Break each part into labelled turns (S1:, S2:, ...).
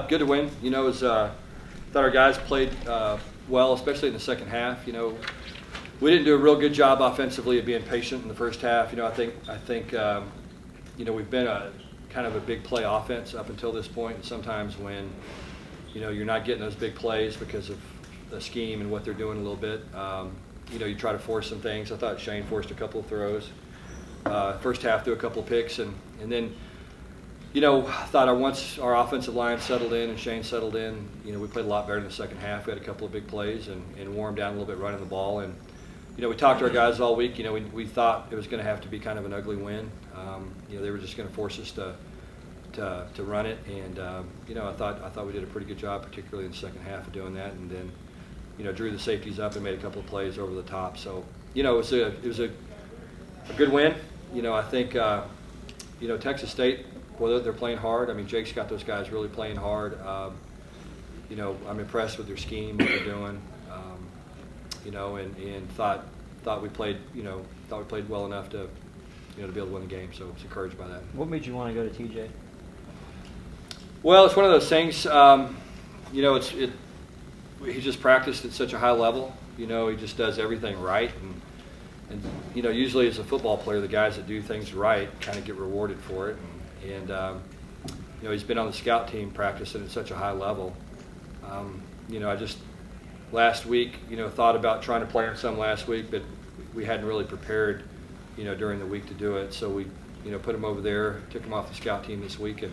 S1: good to win. You know, it was, thought our guys played well, especially in the second half. You know, we didn't do a real good job offensively of being patient in the first half. You know, I think you know, we've been kind of a big play offense up until this point. And sometimes when, you know, you're not getting those big plays because of the scheme and what they're doing a little bit, you know, you try to force some things. I thought Shane forced a couple of throws. First half, threw a couple of picks, and then, you know, I thought once our offensive line settled in and Shane settled in, you know, we played a lot better in the second half. We had a couple of big plays and wore them down a little bit running the ball. And, you know, we talked to our guys all week. You know, we thought it was going to have to be kind of an ugly win. You know, they were just going to force us to run it. And, you know, I thought we did a pretty good job, particularly in the second half, of doing that. And then, you know, drew the safeties up and made a couple of plays over the top. So, you know, it was a good win. You know, I think, you know, Texas State, well, they're playing hard. I mean, Jake's got those guys really playing hard. You know, I'm impressed with their scheme, what they're doing. You know, and thought we played, you know, well enough to, you know, to be able to win the game. So I was encouraged by that.
S2: What made you want to go to TJ?
S1: Well, it's one of those things. You know, he just practiced at such a high level. You know, he just does everything right. And you know, usually as a football player, the guys that do things right kind of get rewarded for it. And you know, he's been on the scout team practicing at such a high level. You know, I just last week, you know, thought about trying to play him some last week, but we hadn't really prepared, you know, during the week to do it. So we, you know, put him over there, took him off the scout team this week, and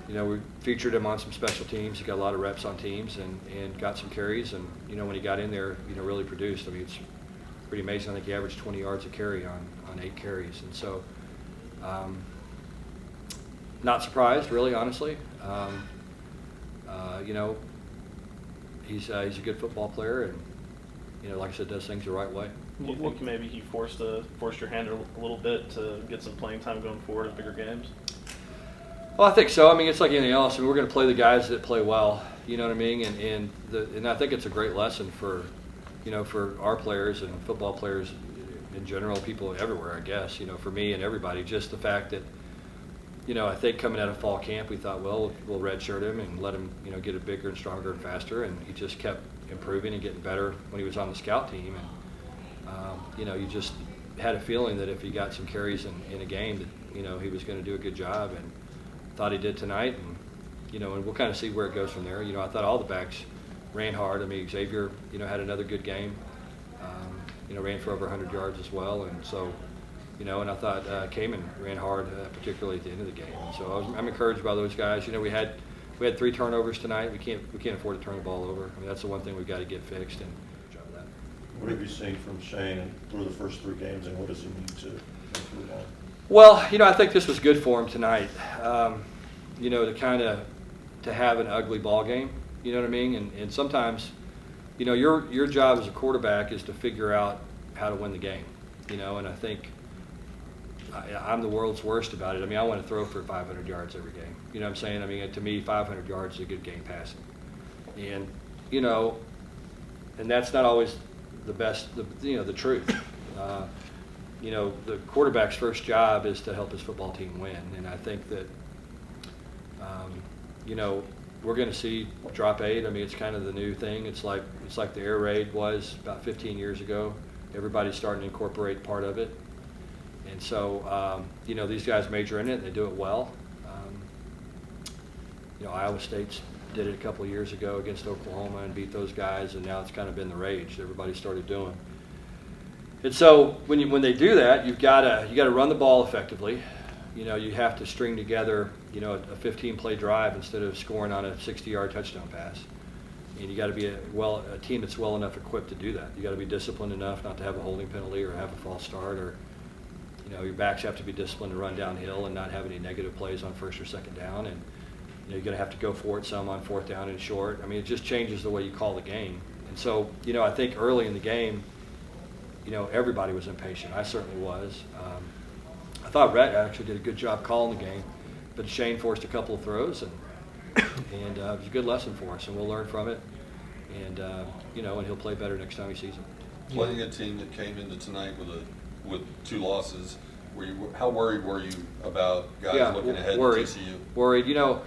S1: you know, we featured him on some special teams. He got a lot of reps on teams and got some carries. And you know, when he got in there, you know, really produced. I mean, it's pretty amazing. I think he averaged 20 yards a carry on 8 carries. And so, not surprised, really, honestly. You know, he's a good football player, and you know, like I said, does things the right way.
S3: Do you think maybe he forced your hand a little bit to get some playing time going forward in bigger games?
S1: Well, I think so. I mean, it's like anything else. I mean, we're going to play the guys that play well. You know what I mean? And I think it's a great lesson for, you know, for our players and football players in general, people everywhere, I guess. You know, for me and everybody, just the fact that, you know, I think coming out of fall camp, we thought, well, we'll redshirt him and let him, you know, get it bigger and stronger and faster. And he just kept improving and getting better when he was on the scout team. And you know, you just had a feeling that if he got some carries in a game, that, you know, he was going to do a good job. And thought he did tonight, and you know, and we'll kind of see where it goes from there. You know, I thought all the backs ran hard. I mean, Xavier, you know, had another good game. You know, ran for over 100 yards as well, and so, you know, and I thought Kamen ran hard, particularly at the end of the game. And so I'm encouraged by those guys. You know, we had 3 turnovers tonight. We can't afford to turn the ball over. I mean, that's the one thing we've got to get fixed, and good job of that.
S4: What have you seen from Shane through the first 3 games, and what does he need to improve on?
S1: Well, you know, I think this was good for him tonight. You know, to have an ugly ball game. You know what I mean? And sometimes, you know, your job as a quarterback is to figure out how to win the game. You know, and I think I'm the world's worst about it. I mean, I want to throw for 500 yards every game. You know what I'm saying? I mean, to me, 500 yards is a good game passing. And you know, and that's not always the best. You know, the truth. You know, the quarterback's first job is to help his football team win, and I think that, you know, we're going to see drop 8. I mean, it's kind of the new thing. It's like the air raid was about 15 years ago. Everybody's starting to incorporate part of it, and so you know, these guys major in it and they do it well. You know, Iowa State did it a couple of years ago against Oklahoma and beat those guys, and now it's kind of been the rage. Everybody started doing. And so when they do that, you got to run the ball effectively. You know, you have to string together, you know, a 15-play drive instead of scoring on a 60-yard touchdown pass. And you got to be a team that's well enough equipped to do that. You got to be disciplined enough not to have a holding penalty or have a false start, or you know, your backs have to be disciplined to run downhill and not have any negative plays on first or second down. And you know, you're going to have to go for it some on 4th down and short. I mean, it just changes the way you call the game. And so, you know, I think early in the game, you know, everybody was impatient. I certainly was. I thought Rhett actually did a good job calling the game, but Shane forced a couple of throws, and it was a good lesson for us, and we'll learn from it. And you know, and he'll play better next time he sees it.
S5: Playing a team that came into tonight with 2 losses, how worried were you about guys looking ahead to TCU?
S1: Worried. You know,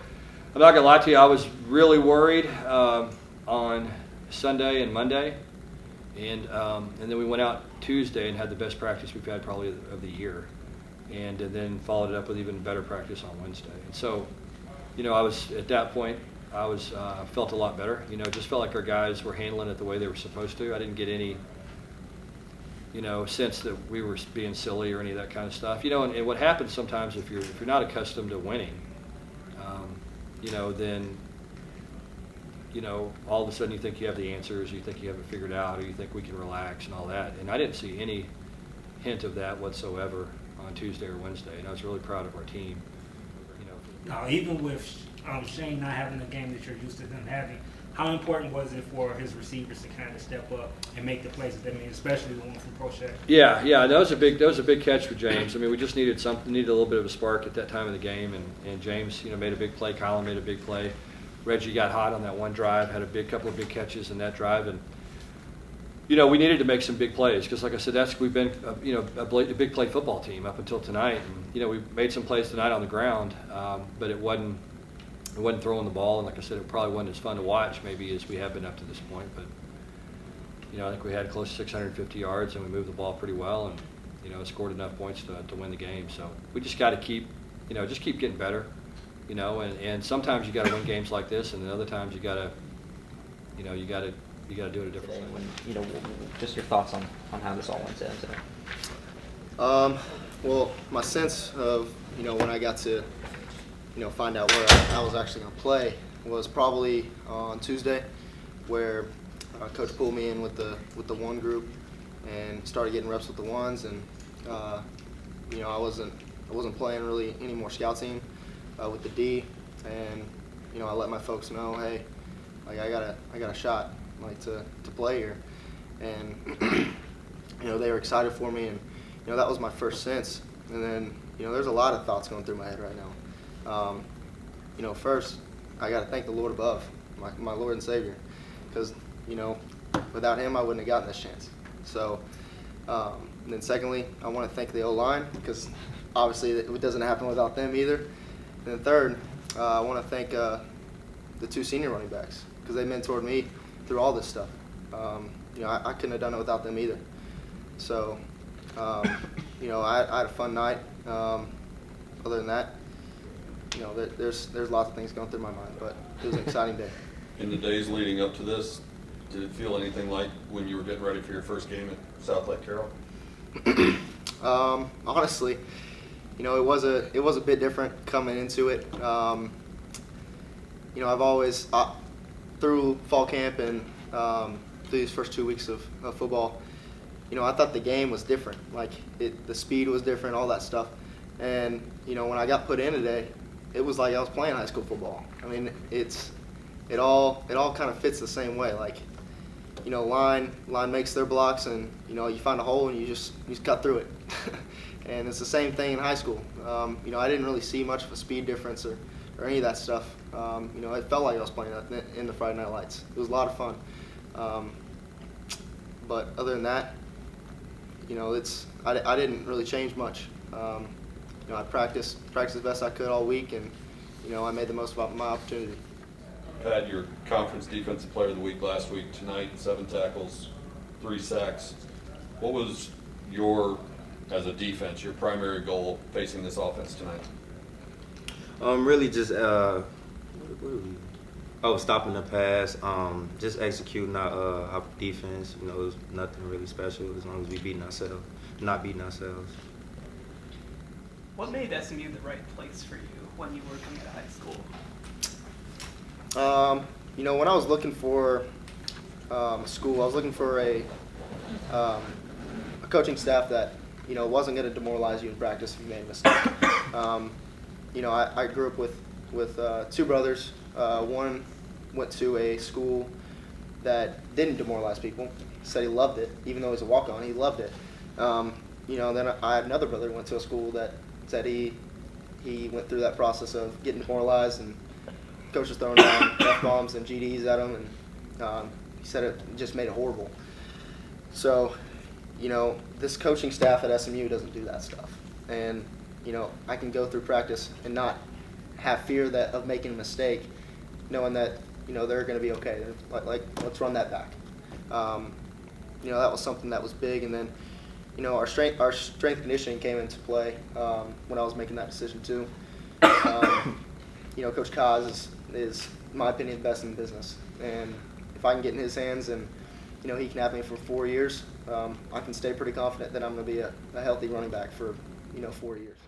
S1: I'm not gonna lie to you. I was really worried on Sunday and Monday, and then we went out Tuesday and had the best practice we've had probably of the year, and then followed it up with even better practice on Wednesday. And so, I was at that point. I was felt a lot better. Just felt like our guys were handling it the way they were supposed to. I didn't get any, sense that we were being silly or any of that kind of stuff. And what happens sometimes if you're not accustomed to winning, then all of a sudden you think you have the answers, you think you have it figured out, or you think we can relax and all that. And I didn't see any hint of that whatsoever on Tuesday or Wednesday, and I was really proud of our team.
S2: Now, even with Shane not having the game that you're used to him having, how important was it for his receivers to kind of step up and make the plays that they made, especially the one from Prochet?
S1: Yeah, that was a big catch for James. I mean, we just needed a little bit of a spark at that time of the game, and James, made a big play. Colin made a big play. Reggie got hot on that one drive, had a couple of big catches in that drive, and we needed to make some big plays because, like I said, we've been a big play football team up until tonight, and we made some plays tonight on the ground, but it wasn't throwing the ball, and like I said, it probably wasn't as fun to watch maybe as we have been up to this point. But I think we had close to 650 yards, and we moved the ball pretty well, and scored enough points to win the game. So we just got to keep getting better, and sometimes you got to win games like this, and then other times you got to do it a different way.
S6: Just your thoughts on how this all went down today.
S7: Well, my sense of when I got to find out where I was actually going to play was probably on Tuesday, where Coach pulled me in with the one group and started getting reps with the ones, and I wasn't playing really any more scout team with the D, and I let my folks know, hey, like I got a shot like to play here, and they were excited for me, and that was my first sense. And then there's a lot of thoughts going through my head right now. First, I got to thank the Lord above, my Lord and Savior, because, without him, I wouldn't have gotten this chance. So, and then secondly, I want to thank the O-line, because obviously it doesn't happen without them either. And then third, I want to thank the two senior running backs, because they mentored me through all this stuff. I couldn't have done it without them either. So, I had a fun night. Other than that, there's lots of things going through my mind, but it was an exciting day.
S5: In the days leading up to this, did it feel anything like when you were getting ready for your first game at South Lake Carroll?
S7: Honestly, it was a bit different coming into it. I've always through fall camp and through these first 2 weeks of football, I thought the game was different. Like the speed was different, all that stuff. And when I got put in today, it was like I was playing high school football. I mean, it all kind of fits the same way. Like, line makes their blocks, and you find a hole and you just cut through it. And it's the same thing in high school. I didn't really see much of a speed difference or any of that stuff. It felt like I was playing in the Friday Night Lights. It was a lot of fun. But other than that, I didn't really change much. I practiced as best I could all week, and I made the most of my opportunity.
S5: You had your conference defensive player of the week last week. Tonight, 7 tackles, 3 sacks. What was as a defense, your primary goal facing this offense tonight?
S8: Really just stopping the pass, just executing our defense. It was nothing really special as long as we not beating ourselves.
S9: What made SMU the right place for you when you were coming to high school?
S7: When I was looking for school, I was looking for a coaching staff that wasn't going to demoralize you in practice if you made a mistake. I grew up with 2 brothers. One went to a school that didn't demoralize people. Said he loved it, even though he's a walk-on. He loved it. Then I had another brother who went to a school that said he went through that process of getting demoralized and coaches throwing down F-bombs and GDs at him, and he said it just made it horrible. So, this coaching staff at SMU doesn't do that stuff. And, I can go through practice and not have fear of making a mistake, knowing that they're going to be okay. Like let's run that back. That was something that was big, and then our strength conditioning came into play when I was making that decision too. Coach Kaz is, in my opinion, best in the business, and if I can get in his hands and he can have me for 4 years, I can stay pretty confident that I'm going to be a healthy running back for 4 years.